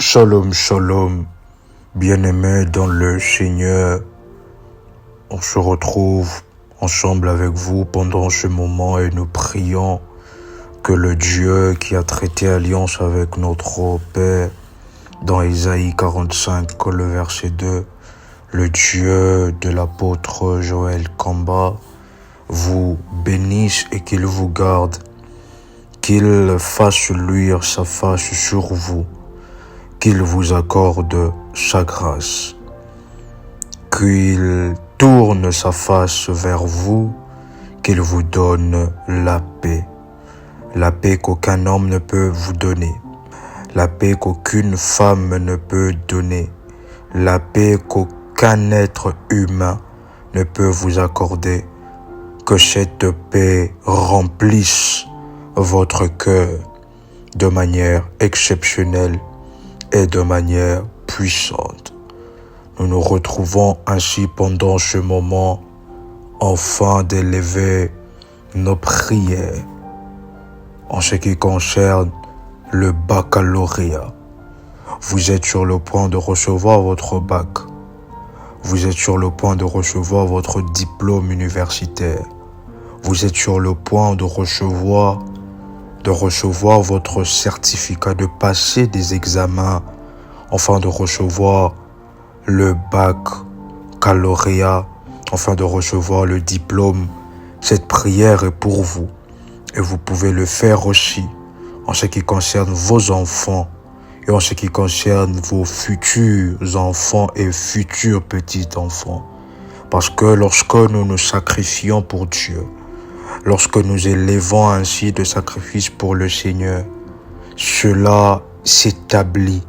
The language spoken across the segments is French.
Shalom, shalom, bien-aimés dans le Seigneur. On se retrouve ensemble avec vous pendant ce moment et nous prions que le Dieu qui a traité alliance avec notre Père dans Isaïe 45, le verset 2, le Dieu de l'apôtre Joël Kamba, vous bénisse et qu'il vous garde, qu'il fasse luire sa face sur vous, qu'il vous accorde sa grâce, qu'il tourne sa face vers vous, qu'il vous donne la paix qu'aucun homme ne peut vous donner, la paix qu'aucune femme ne peut donner, la paix qu'aucun être humain ne peut vous accorder, que cette paix remplisse votre cœur de manière exceptionnelle et de manière puissante. Nous nous retrouvons ainsi pendant ce moment, afin d'élever nos prières en ce qui concerne le baccalauréat. Vous êtes sur le point de recevoir votre bac. Vous êtes sur le point de recevoir votre diplôme universitaire. Vous êtes sur le point de recevoir votre certificat, de passer des examens, afin de recevoir le baccalauréat, afin de recevoir le diplôme. Cette prière est pour vous et vous pouvez le faire aussi en ce qui concerne vos enfants et en ce qui concerne vos futurs enfants et futurs petits-enfants. Parce que lorsque nous nous sacrifions pour Dieu, lorsque nous élevons ainsi de sacrifices pour le Seigneur, cela s'établit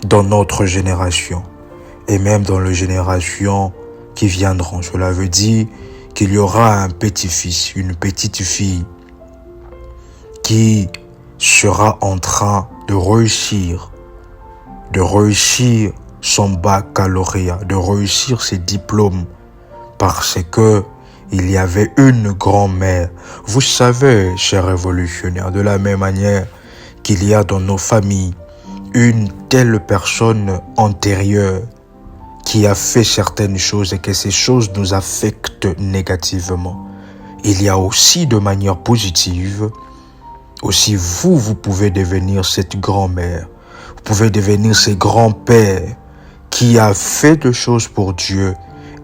dans notre génération et même dans les générations qui viendront. Cela veut dire qu'il y aura un petit-fils, une petite-fille qui sera en train de réussir son baccalauréat, de réussir ses diplômes parce que il y avait une grand-mère. Vous savez, chers révolutionnaires, de la même manière qu'il y a dans nos familles une telle personne antérieure qui a fait certaines choses et que ces choses nous affectent négativement. Il y a aussi de manière positive, aussi vous pouvez devenir cette grand-mère. Vous pouvez devenir ces grands-pères qui a fait des choses pour Dieu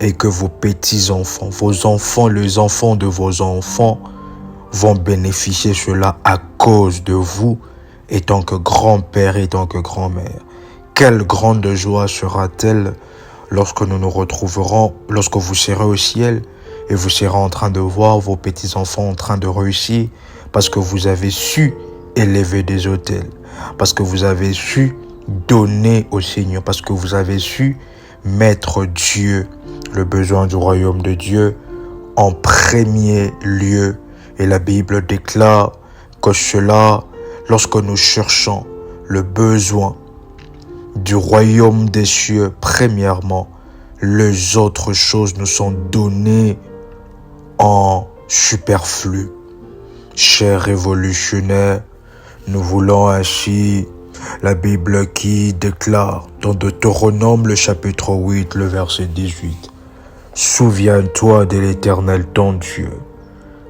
et que vos petits-enfants, vos enfants, les enfants de vos enfants vont bénéficier de cela à cause de vous, étant que grand-père et étant que grand-mère. Quelle grande joie sera-t-elle lorsque nous nous retrouverons, lorsque vous serez au ciel et vous serez en train de voir vos petits-enfants en train de réussir parce que vous avez su élever des autels, parce que vous avez su donner au Seigneur, parce que vous avez su mettre Dieu, le besoin du royaume de Dieu, en premier lieu. Et la Bible déclare que cela, lorsque nous cherchons le besoin du royaume des cieux, premièrement, les autres choses nous sont données en superflu. Chers révolutionnaires, nous voulons ainsi la Bible qui déclare dans Deutéronome le chapitre 8, le verset 18. Souviens-toi de l'Éternel ton Dieu,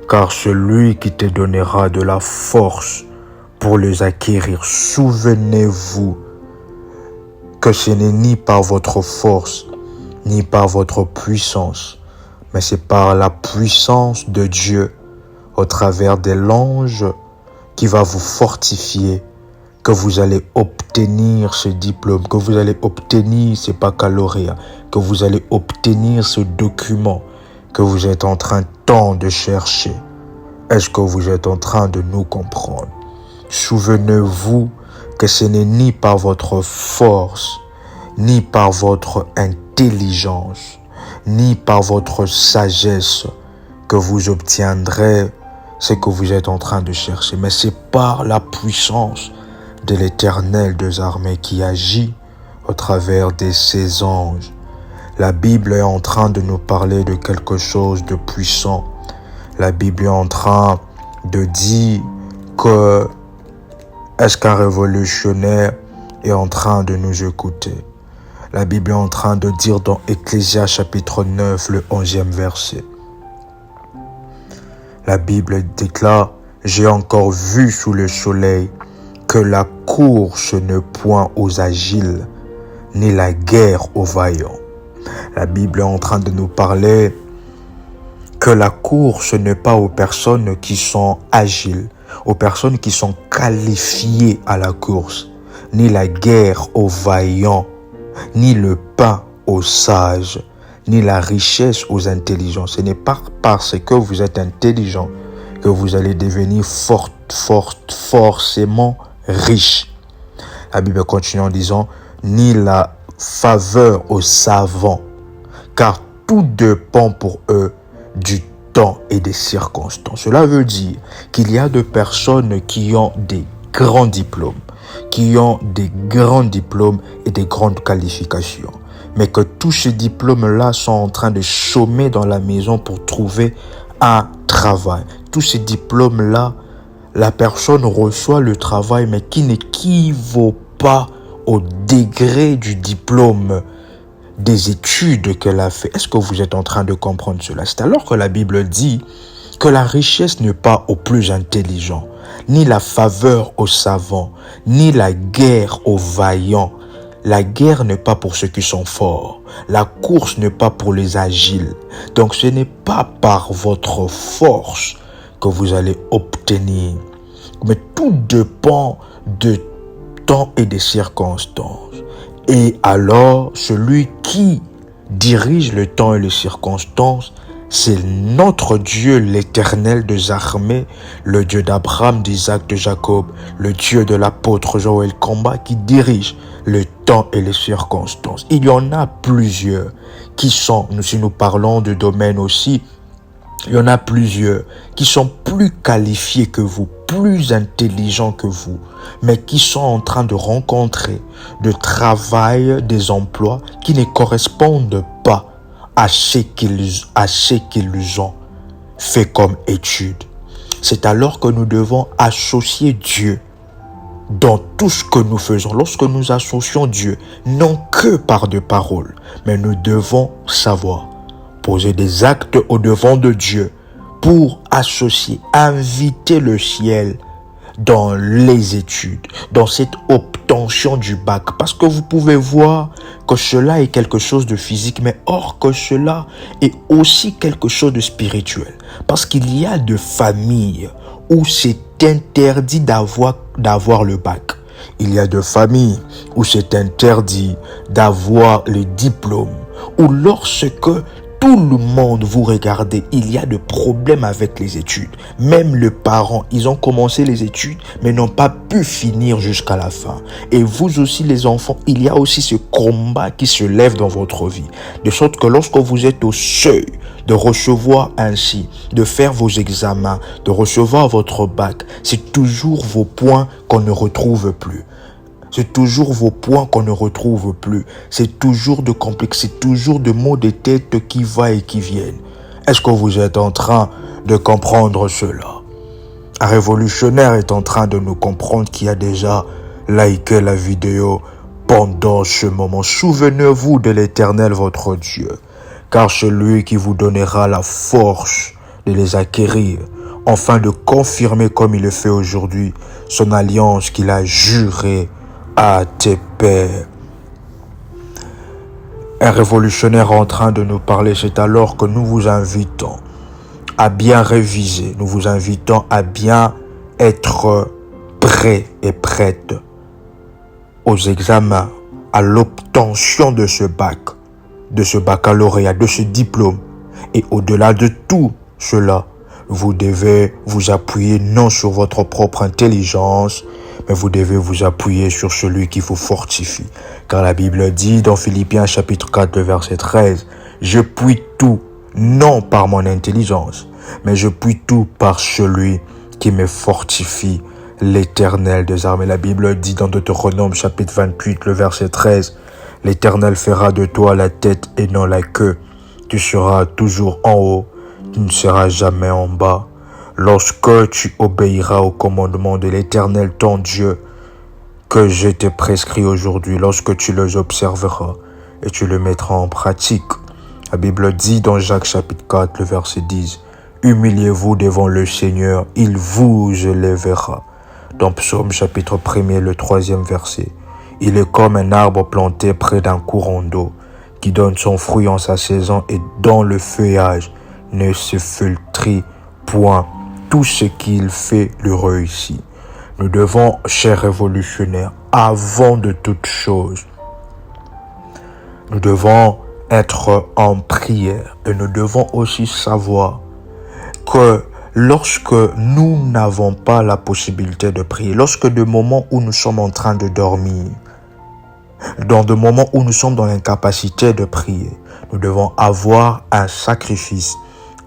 car celui qui te donnera de la force pour les acquérir. Souvenez-vous que ce n'est ni par votre force, ni par votre puissance, mais c'est par la puissance de Dieu, au travers de l'ange qui va vous fortifier, que vous allez obtenir ce diplôme, que vous allez obtenir ce baccalauréat, que vous allez obtenir ce document que vous êtes en train tant de chercher. Est-ce que vous êtes en train de nous comprendre? Souvenez-vous que ce n'est ni par votre force, ni par votre intelligence, ni par votre sagesse que vous obtiendrez ce que vous êtes en train de chercher, mais c'est par la puissance de l'Éternel des armées qui agit au travers de ses anges. La Bible est en train de nous parler de quelque chose de puissant. La Bible est en train de dire que est-ce qu'un révolutionnaire est en train de nous écouter. La Bible est en train de dire dans Ecclésias chapitre 9, le 11e verset. La Bible déclare « J'ai encore vu sous le soleil que la course ne point aux agiles, ni la guerre aux vaillants. » La Bible est en train de nous parler que la course n'est pas aux personnes qui sont agiles, aux personnes qui sont qualifiées à la course, ni la guerre aux vaillants, ni le pain aux sages, ni la richesse aux intelligents. Ce n'est pas parce que vous êtes intelligent que vous allez devenir forcément riche. La Bible continue en disant, ni la faveur aux savants, car tout dépend pour eux du temps et des circonstances. Cela veut dire qu'il y a de personnes qui ont des grands diplômes, et des grandes qualifications, mais que tous ces diplômes-là sont en train de chômer dans la maison pour trouver un travail. Tous ces diplômes-là, la personne reçoit le travail, mais qui n'équivaut pas au degré du diplôme des études qu'elle a fait. Est-ce que vous êtes en train de comprendre cela? C'est alors que la Bible dit que la richesse n'est pas aux plus intelligents, ni la faveur aux savants, ni la guerre aux vaillants. La guerre n'est pas pour ceux qui sont forts. La course n'est pas pour les agiles. Donc ce n'est pas par votre force que vous allez obtenir. Mais tout dépend de temps et des circonstances. Et alors, celui qui dirige le temps et les circonstances, c'est notre Dieu, l'Éternel des armées, le Dieu d'Abraham, d'Isaac, de Jacob, le Dieu de l'apôtre Joël Combat qui dirige le temps et les circonstances. Il y en a plusieurs qui sont, si nous parlons de domaine aussi, il y en a plusieurs qui sont plus qualifiés que vous, plus intelligents que vous, mais qui sont en train de rencontrer de travail, des emplois qui ne correspondent pas à ce qu'ils ont fait comme étude. C'est alors que nous devons associer Dieu dans tout ce que nous faisons. Lorsque nous associons Dieu, non que par des paroles, mais nous devons savoir poser des actes au devant de Dieu pour associer, inviter le ciel dans les études, dans cette obtention du bac. Parce que vous pouvez voir que cela est quelque chose de physique, mais or que cela est aussi quelque chose de spirituel. Parce qu'il y a de familles où c'est interdit d'avoir le bac. Il y a de familles où c'est interdit d'avoir le diplôme. Ou lorsque tout le monde vous regardez, il y a de problèmes avec les études. Même les parents, ils ont commencé les études, mais n'ont pas pu finir jusqu'à la fin. Et vous aussi les enfants, il y a aussi ce combat qui se lève dans votre vie. De sorte que lorsque vous êtes au seuil de recevoir ainsi, de faire vos examens, de recevoir votre bac, c'est toujours vos points qu'on ne retrouve plus. C'est toujours vos points qu'on ne retrouve plus. C'est toujours de complexe, c'est toujours de mots de tête qui vont et qui viennent. Est-ce que vous êtes en train de comprendre cela? Un révolutionnaire est en train de nous comprendre qui a déjà liké la vidéo pendant ce moment. Souvenez-vous de l'Éternel votre Dieu, car celui qui vous donnera la force de les acquérir, afin de confirmer comme il le fait aujourd'hui son alliance qu'il a jurée à tes pères. Un révolutionnaire en train de nous parler, c'est alors que nous vous invitons à bien réviser, nous vous invitons à bien être prêts et prêtes aux examens, à l'obtention de ce bac, de ce baccalauréat, de ce diplôme. Et au-delà de tout cela, vous devez vous appuyer non sur votre propre intelligence, mais vous devez vous appuyer sur celui qui vous fortifie. Car la Bible dit dans Philippiens chapitre 4, verset 13, « Je puis tout, non par mon intelligence, mais je puis tout par celui qui me fortifie, l'Éternel des armées. » La Bible dit dans Deutéronome chapitre 28, le verset 13, « L'Éternel fera de toi la tête et non la queue. Tu seras toujours en haut, tu ne seras jamais en bas. Lorsque tu obéiras au commandement de l'Éternel ton Dieu, que je t'ai prescrits aujourd'hui, lorsque tu les observeras et tu les mettras en pratique. La Bible dit dans Jacques chapitre 4, le verset 10, « Humiliez-vous devant le Seigneur, il vous élèvera. » Dans Psaume chapitre 1er, le 3e verset, « Il est comme un arbre planté près d'un courant d'eau, qui donne son fruit en sa saison et dont le feuillage ne se flétrit point. Tout ce qu'il fait le réussit. » Nous devons, chers révolutionnaires, avant de toute chose, nous devons être en prière et nous devons aussi savoir que lorsque nous n'avons pas la possibilité de prier, lorsque des moments où nous sommes en train de dormir, dans des moments où nous sommes dans l'incapacité de prier, nous devons avoir un sacrifice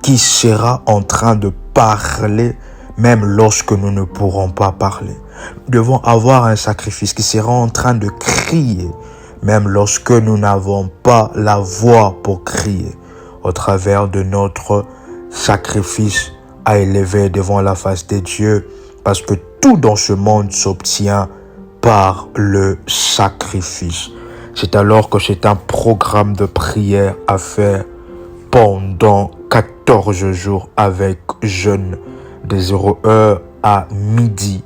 qui sera en train de parler même lorsque nous ne pourrons pas parler. Nous devons avoir un sacrifice qui sera en train de crier même lorsque nous n'avons pas la voix pour crier, au travers de notre sacrifice à élever devant la face de Dieu, parce que tout dans ce monde s'obtient par le sacrifice. C'est alors que c'est un programme de prière à faire pendant 14 jours avec jeûne de 0h à midi,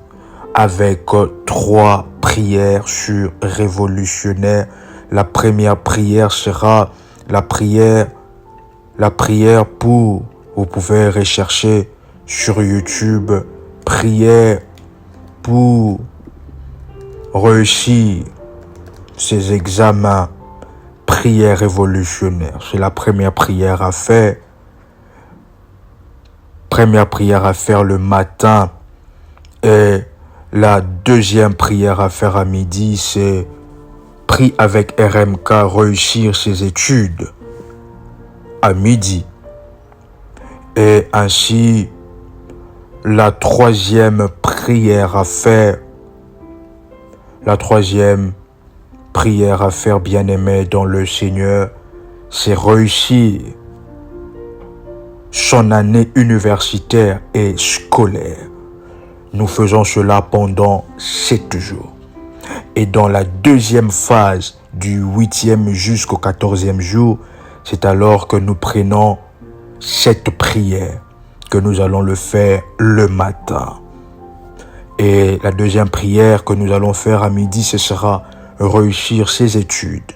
avec 3 prières sur révolutionnaire. La première prière sera la prière pour, vous pouvez rechercher sur YouTube, prière pour réussir ses examens, prière révolutionnaire. C'est la première prière à faire. Première prière à faire le matin. Et la deuxième prière à faire à midi, c'est prie avec RMK, réussir ses études à midi. Et ainsi, la troisième prière à faire, bien-aimé dans le Seigneur, c'est réussir son année universitaire et scolaire. Nous faisons cela pendant 7 jours. Et dans la deuxième phase, du 8e jusqu'au 14e jour, c'est alors que nous prenons cette prière, que nous allons le faire le matin. Et la deuxième prière que nous allons faire à midi, ce sera réussir ses études.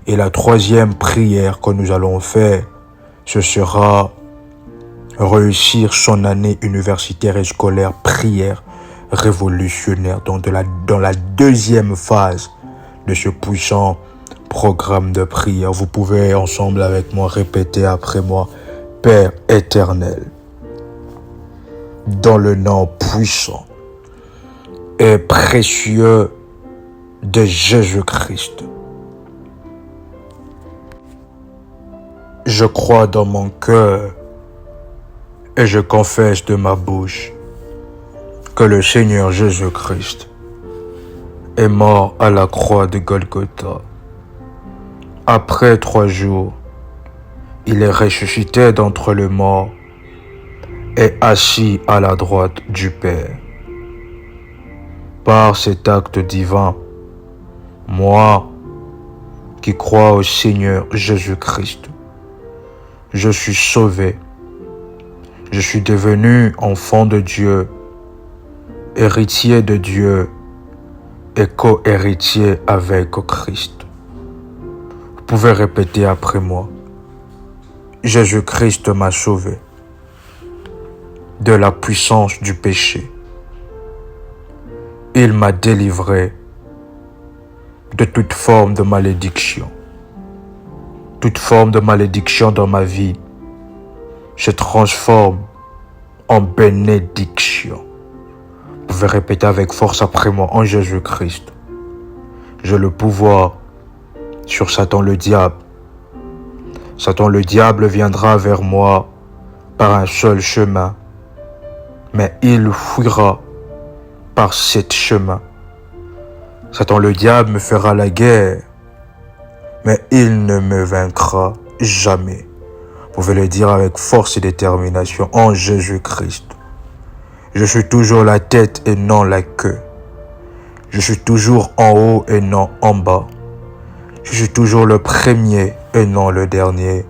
Et la troisième prière que nous allons faire, ce sera réussir son année universitaire et scolaire, prière révolutionnaire. Donc dans la deuxième phase de ce puissant programme de prière, vous pouvez ensemble avec moi répéter après moi: Père éternel, dans le nom puissant et précieux de Jésus-Christ, je crois dans mon cœur et je confesse de ma bouche que le Seigneur Jésus-Christ est mort à la croix de Golgotha. Après 3 jours, il est ressuscité d'entre les morts et assis à la droite du Père. Par cet acte divin, moi qui crois au Seigneur Jésus-Christ, je suis sauvé. Je suis devenu enfant de Dieu, héritier de Dieu et co-héritier avec Christ. Vous pouvez répéter après moi: Jésus-Christ m'a sauvé de la puissance du péché. Il m'a délivré de toute forme de malédiction. Toute forme de malédiction dans ma vie se transforme en bénédiction. Vous pouvez répéter avec force après moi: en Jésus-Christ, j'ai le pouvoir sur Satan le diable. Satan le diable viendra vers moi par un seul chemin, mais il fuira par 7 chemins. Satan le diable me fera la guerre, mais il ne me vaincra jamais. Vous pouvez le dire avec force et détermination: en Jésus-Christ, je suis toujours la tête et non la queue. Je suis toujours en haut et non en bas. Je suis toujours le premier et non le dernier.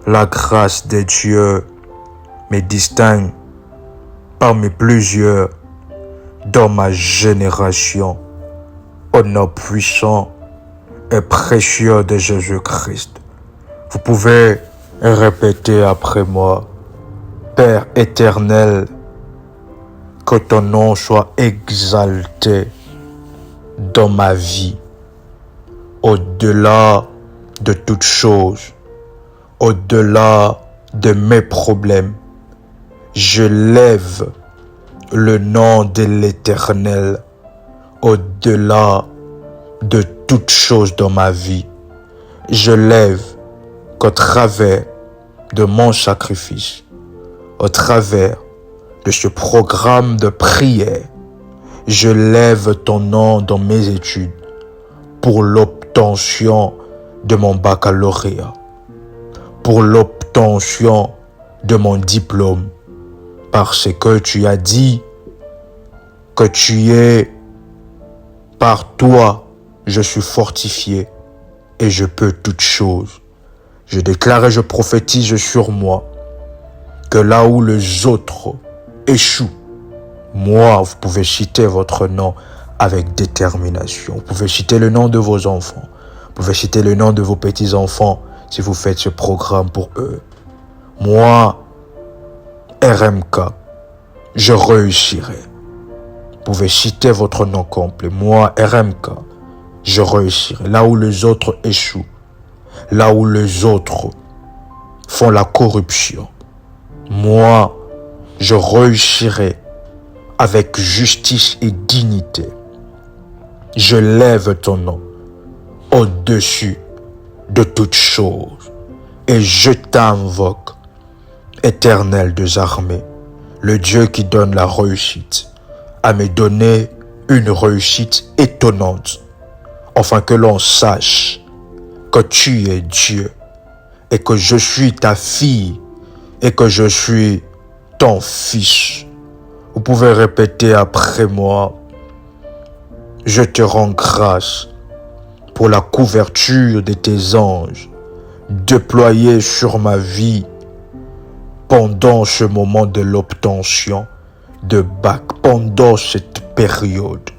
La grâce de Dieu me distingue parmi plusieurs dans ma génération. Au nom puissant et précieux de Jésus-Christ. Vous pouvez répéter après moi. Père éternel, que ton nom soit exalté dans ma vie, au-delà de toutes choses, au-delà de mes problèmes. Je lève le nom de l'Éternel au-delà de toutes choses dans ma vie. Je lève qu'au travers de mon sacrifice, au travers de ce programme de prière, je lève ton nom dans mes études pour l'obtention de mon baccalauréat, pour l'obtention de mon diplôme, parce que tu as dit que tu es par toi, je suis fortifié et je peux toutes choses. Je déclare et je prophétise sur moi que là où les autres échouent, moi, vous pouvez citer votre nom avec détermination. Vous pouvez citer le nom de vos enfants. Vous pouvez citer le nom de vos petits-enfants si vous faites ce programme pour eux. Moi, RMK, je réussirai. Vous pouvez citer votre nom complet. Moi, RMK, je réussirai. Là où les autres échouent, là où les autres font la corruption, moi, je réussirai avec justice et dignité. Je lève ton nom au-dessus de toutes choses et je t'invoque, Éternel des armées, le Dieu qui donne la réussite, à me donner une réussite étonnante, afin que l'on sache que tu es Dieu et que je suis ta fille et que je suis ton fils. Vous pouvez répéter après moi. Je te rends grâce pour la couverture de tes anges déployés sur ma vie pendant ce moment de l'obtention de bac, pendant cette période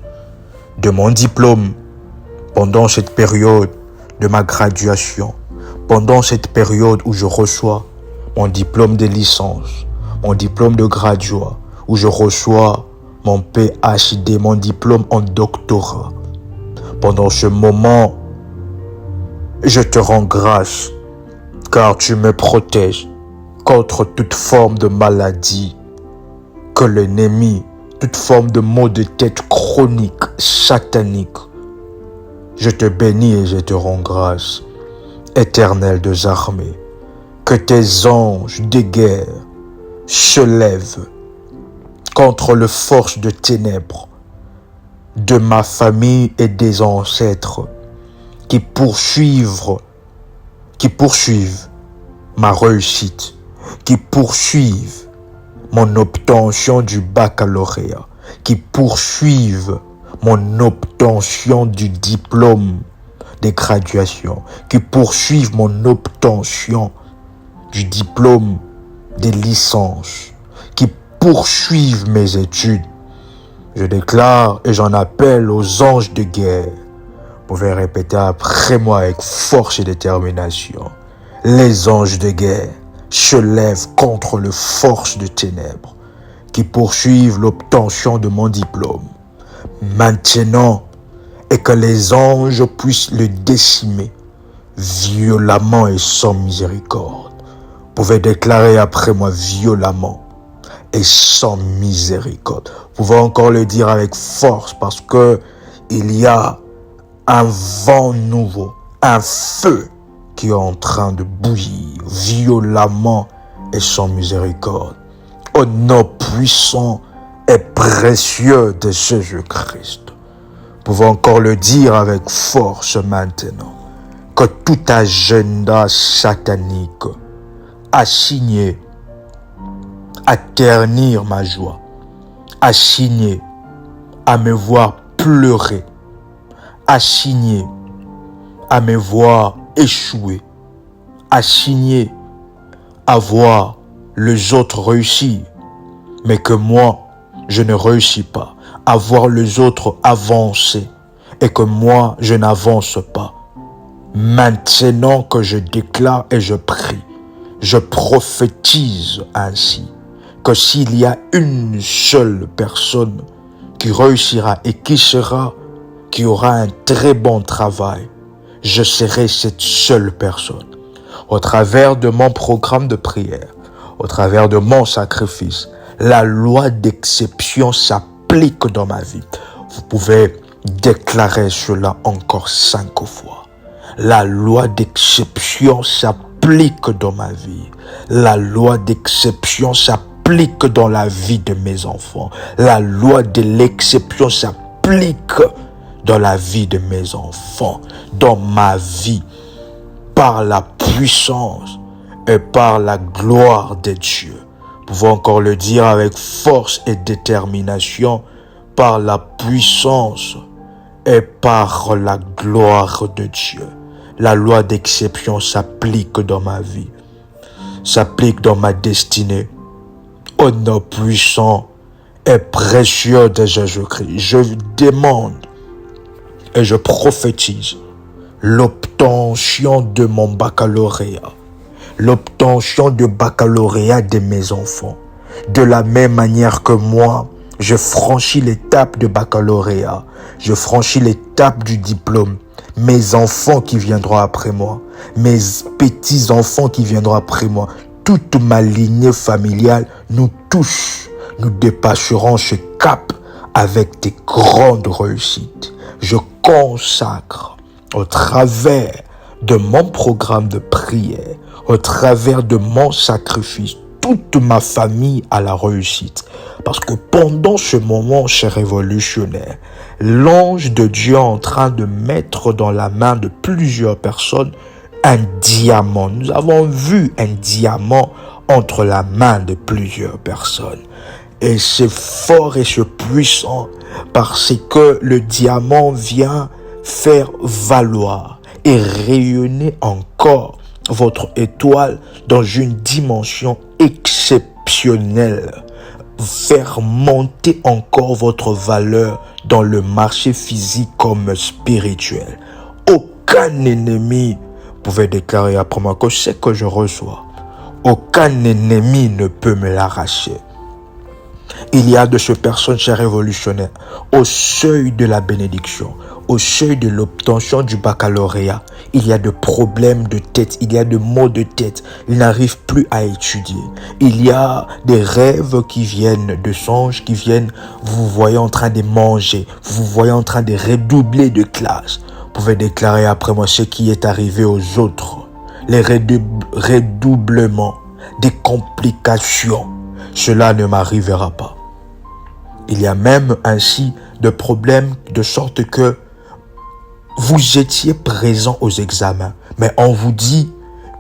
de mon diplôme, pendant cette période de ma graduation, pendant cette période où je reçois mon diplôme de licence, mon diplôme de graduat, où je reçois mon PhD, mon diplôme en doctorat. Pendant ce moment, je te rends grâce, car tu me protèges contre toute forme de maladie que l'ennemi, toute forme de maux de tête chronique, satanique. Je te bénis et je te rends grâce, Éternel des armées, que tes anges de guerre se lèvent contre les forces de ténèbres de ma famille et des ancêtres qui poursuivent ma réussite, qui poursuivent mon obtention du baccalauréat, qui poursuivent mon obtention du diplôme de graduation, qui poursuivent mon obtention du diplôme de licence, qui poursuivent mes études. Je déclare et j'en appelle aux anges de guerre. Vous pouvez répéter après moi avec force et détermination. Les anges de guerre se lèvent contre les forces de ténèbres qui poursuivent l'obtention de mon diplôme. Maintenant, et que les anges puissent le décimer violemment et sans miséricorde. Vous pouvez déclarer après moi violemment et sans miséricorde. Vous pouvez encore le dire avec force parce que il y a un vent nouveau, un feu qui est en train de bouillir violemment et sans miséricorde. Au nom puissant et précieux de Jésus-Christ. Vous pouvez encore le dire avec force maintenant. Que tout agenda satanique assigné à ternir ma joie, assigné à me voir pleurer, assigné à me voir échouer, assigné à voir les autres réussir, mais que moi, je ne réussis pas, à voir les autres avancer et que moi, je n'avance pas. Maintenant que je déclare et je prie, je prophétise ainsi que s'il y a une seule personne qui réussira et qui aura un très bon travail, je serai cette seule personne. Au travers de mon programme de prière, au travers de mon sacrifice, la loi d'exception s'applique dans ma vie. Vous pouvez déclarer cela encore 5 fois. La loi d'exception s'applique dans ma vie. La loi d'exception s'applique dans la vie de mes enfants. La loi de l'exception s'applique dans la vie de mes enfants, dans ma vie, par la puissance et par la gloire de Dieu. Nous pouvons encore le dire avec force et détermination, par la puissance et par la gloire de Dieu. La loi d'exception s'applique dans ma vie, s'applique dans ma destinée. Au nom puissant et précieux de Jésus-Christ, je demande et je prophétise l'obtention de mon baccalauréat, l'obtention de baccalauréat de mes enfants. De la même manière que moi, je franchis l'étape de baccalauréat, je franchis l'étape du diplôme. Mes enfants qui viendront après moi, mes petits-enfants qui viendront après moi, toute ma lignée familiale, nous tous, nous dépasserons ce cap avec des grandes réussites. Je consacre au travers de mon programme de prière, au travers de mon sacrifice, toute ma famille à la réussite. Parce que pendant ce moment, cher révolutionnaire, l'ange de Dieu est en train de mettre dans la main de plusieurs personnes un diamant. Nous avons vu un diamant entre la main de plusieurs personnes. Et c'est fort et c'est puissant parce que le diamant vient faire valoir et rayonner encore votre étoile dans une dimension exceptionnelle. Faire monter encore votre valeur dans le marché physique comme spirituel. Aucun ennemi, vous pouvez déclarer après moi que c'est que je reçois. Aucun ennemi ne peut me l'arracher. Il y a de ces personnes, chers révolutionnaires, au seuil de la bénédiction, au seuil de l'obtention du baccalauréat. Il y a de problèmes de tête, il y a de maux de tête. Ils n'arrivent plus à étudier. Il y a des rêves qui viennent, de songes qui viennent. Vous voyez en train de manger, vous voyez en train de redoubler de classe. Vous pouvez déclarer après moi ce qui est arrivé aux autres. Les redoublements, des complications. Cela ne m'arrivera pas. Il y a même ainsi de problèmes de sorte que vous étiez présent aux examens, mais on vous dit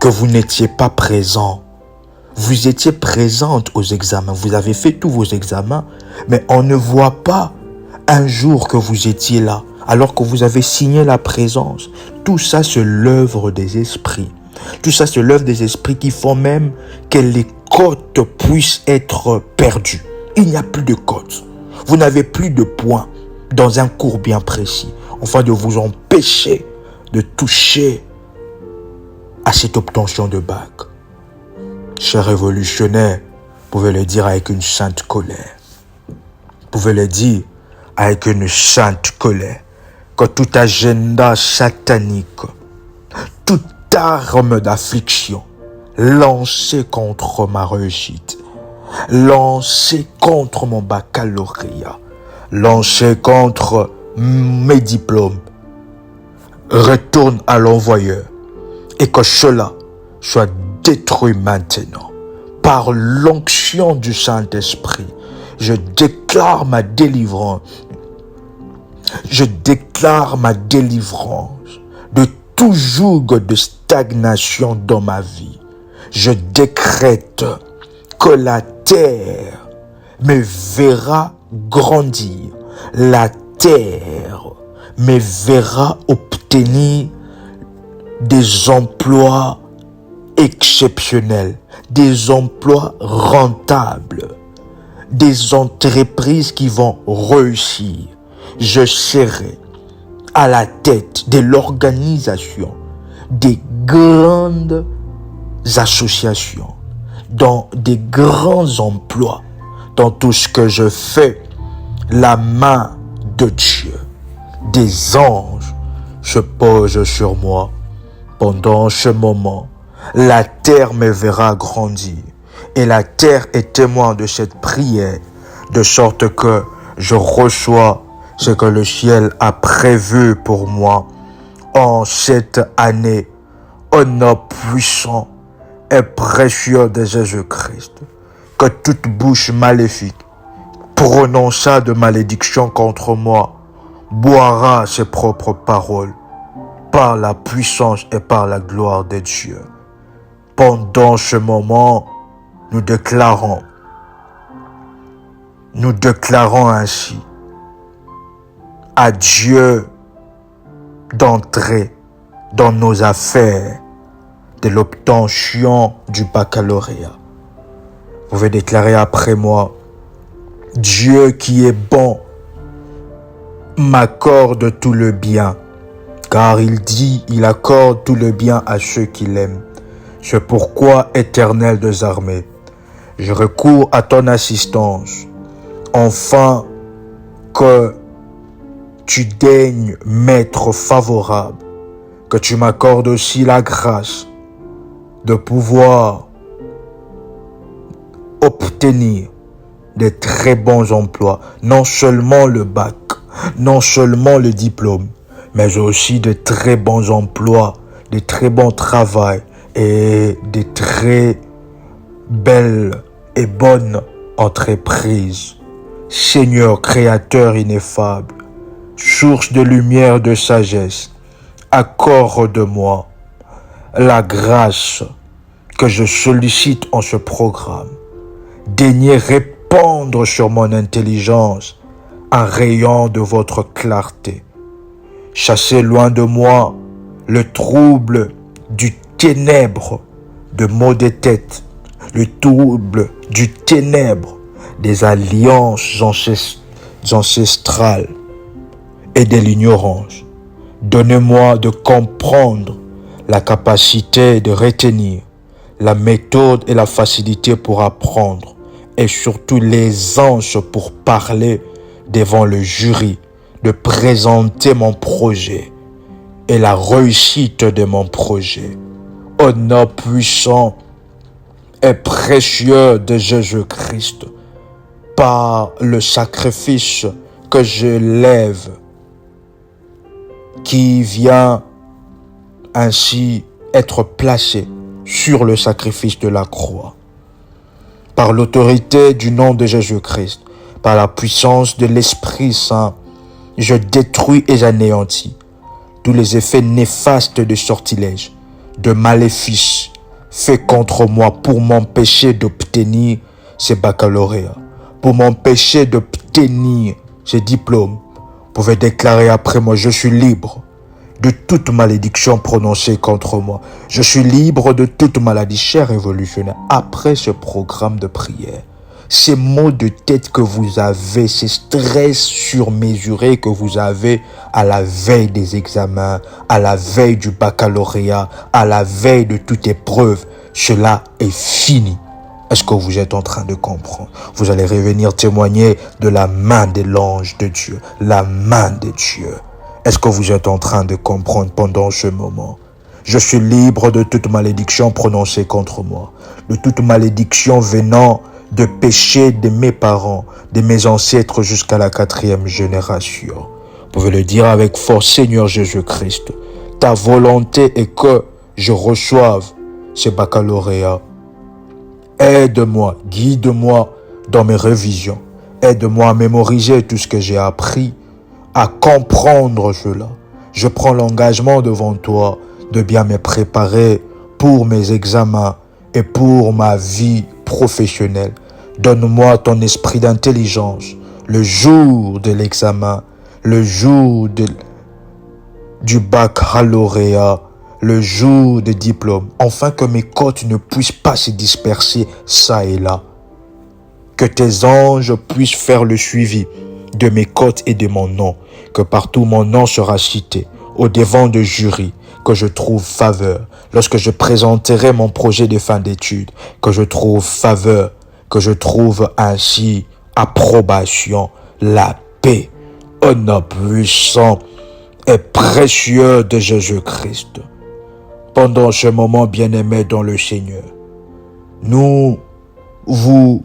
que vous n'étiez pas présent. Vous étiez présente aux examens, vous avez fait tous vos examens, mais on ne voit pas un jour que vous étiez là, alors que vous avez signé la présence. Tout ça, c'est l'œuvre des esprits. Tout ça, c'est l'œuvre des esprits qui font même que les cotes puissent être perdues. Il n'y a plus de cotes. Vous n'avez plus de points dans un cours bien précis, afin de vous empêcher de toucher à cette obtention de bac. Chers révolutionnaires, vous pouvez le dire avec une sainte colère. Vous pouvez le dire avec une sainte colère que tout agenda satanique, toute arme d'affliction lancée contre ma réussite, lancée contre mon baccalauréat, lancée contre mes diplômes, retourne à l'envoyeur et que cela soit détruit maintenant. Par l'onction du Saint-Esprit, je déclare ma délivrance. Je déclare ma délivrance de tout joug de stagnation dans ma vie. Je décrète que la terre me verra grandir. La terre me verra obtenir des emplois exceptionnels, des emplois rentables, des entreprises qui vont réussir. Je serai à la tête de l'organisation des grandes associations, dans des grands emplois, dans tout ce que je fais. La main de Dieu, des anges se posent sur moi. Pendant ce moment, la terre me verra grandir et la terre est témoin de cette prière, de sorte que je reçois ce que le ciel a prévu pour moi en cette année, au nom puissant et précieux de Jésus-Christ. Que toute bouche maléfique prononça de malédiction contre moi boira ses propres paroles par la puissance et par la gloire de Dieu. Pendant ce moment, nous déclarons ainsi à Dieu d'entrer dans nos affaires de l'obtention du baccalauréat. Vous pouvez déclarer après moi: Dieu qui est bon m'accorde tout le bien, car il dit, il accorde tout le bien à ceux qui l'aiment. C'est pourquoi, Éternel des armées, je recours à ton assistance, afin que tu daignes m'être favorable, que tu m'accordes aussi la grâce de pouvoir obtenir de très bons emplois, non seulement le bac, non seulement le diplôme, mais aussi de très bons emplois, de très bons travail et de très belles et bonnes entreprises. Seigneur créateur ineffable, source de lumière, de sagesse, accorde-moi la grâce que je sollicite en ce programme. Daignez répandre sur mon intelligence un rayon de votre clarté. Chassez loin de moi le trouble du ténèbre de maux de tête, le trouble du ténèbre des alliances ancestrales et de l'ignorance. Donnez-moi de comprendre la capacité de retenir, la méthode et la facilité pour apprendre, et surtout l'aisance pour parler devant le jury, de présenter mon projet et la réussite de mon projet. Au nom puissant et précieux de Jésus-Christ, par le sacrifice que je lève, qui vient ainsi être placé sur le sacrifice de la croix. Par l'autorité du nom de Jésus-Christ, par la puissance de l'Esprit Saint, je détruis et j'anéantis tous les effets néfastes de sortilèges, de maléfices faits contre moi pour m'empêcher d'obtenir ces baccalauréats, pour m'empêcher d'obtenir ces diplômes. Vous pouvez déclarer après moi: je suis libre de toute malédiction prononcée contre moi. Je suis libre de toute maladie, cher révolutionnaire. Après ce programme de prière, ces maux de tête que vous avez, ces stress surmesurés que vous avez à la veille des examens, à la veille du baccalauréat, à la veille de toute épreuve, cela est fini. Est-ce que vous êtes en train de comprendre? Vous allez revenir témoigner de la main de l'ange de Dieu, la main de Dieu. Est-ce que vous êtes en train de comprendre pendant ce moment? Je suis libre de toute malédiction prononcée contre moi, de toute malédiction venant de péché de mes parents, de mes ancêtres jusqu'à la 4e génération. Vous pouvez le dire avec force: Seigneur Jésus-Christ, ta volonté est que je reçoive ce baccalauréat. Aide-moi, guide-moi dans mes révisions. Aide-moi à mémoriser tout ce que j'ai appris, à comprendre cela. Je prends l'engagement devant toi de bien me préparer pour mes examens et pour ma vie professionnelle. Donne-moi ton esprit d'intelligence le jour de l'examen, le jour du baccalauréat, le jour des diplômes, afin que mes côtes ne puissent pas se disperser ça et là. Que tes anges puissent faire le suivi de mes côtes et de mon nom, que partout mon nom sera cité, au devant de jury, que je trouve faveur, lorsque je présenterai mon projet de fin d'études, que je trouve faveur, que je trouve ainsi approbation, la paix, au nom puissant et précieux de Jésus-Christ. Pendant ce moment bien-aimé dans le Seigneur, nous vous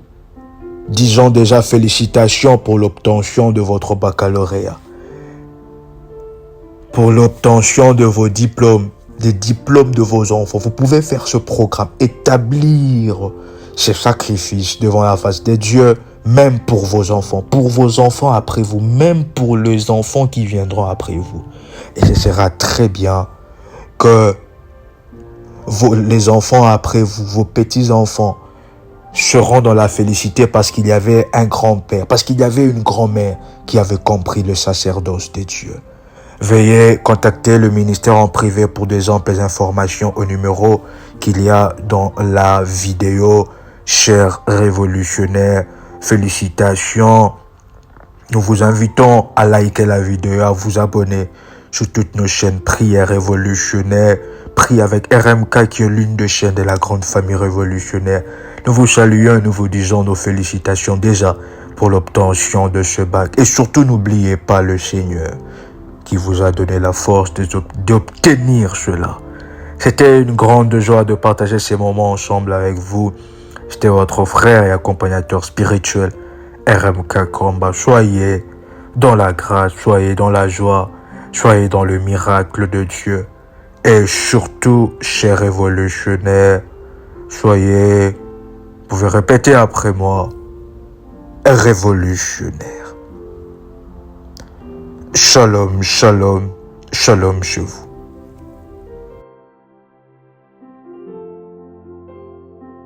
disons déjà félicitations pour l'obtention de votre baccalauréat, pour l'obtention de vos diplômes, des diplômes de vos enfants. Vous pouvez faire ce programme, établir ce sacrifice devant la face de Dieu, même pour vos enfants après vous, même pour les enfants qui viendront après vous. Et ce sera très bien que les enfants après vous, vos petits-enfants, seront dans la félicité parce qu'il y avait un grand-père, parce qu'il y avait une grand-mère qui avait compris le sacerdoce de Dieu. Veuillez contacter le ministère en privé pour des amples informations au numéro qu'il y a dans la vidéo. Chers révolutionnaires, félicitations. Nous vous invitons à liker la vidéo, à vous abonner sur toutes nos chaînes Prières révolutionnaires. Prie avec RMK qui est l'une des chaînes de la grande famille révolutionnaire. Nous vous saluons et nous vous disons nos félicitations déjà pour l'obtention de ce bac. Et surtout, n'oubliez pas le Seigneur qui vous a donné la force d'obtenir cela. C'était une grande joie de partager ces moments ensemble avec vous. C'était votre frère et accompagnateur spirituel, RMK Komba. Soyez dans la grâce, soyez dans la joie, soyez dans le miracle de Dieu. Et surtout, chers révolutionnaires, soyez, vous pouvez répéter après moi, révolutionnaire. Shalom, shalom, shalom chez vous.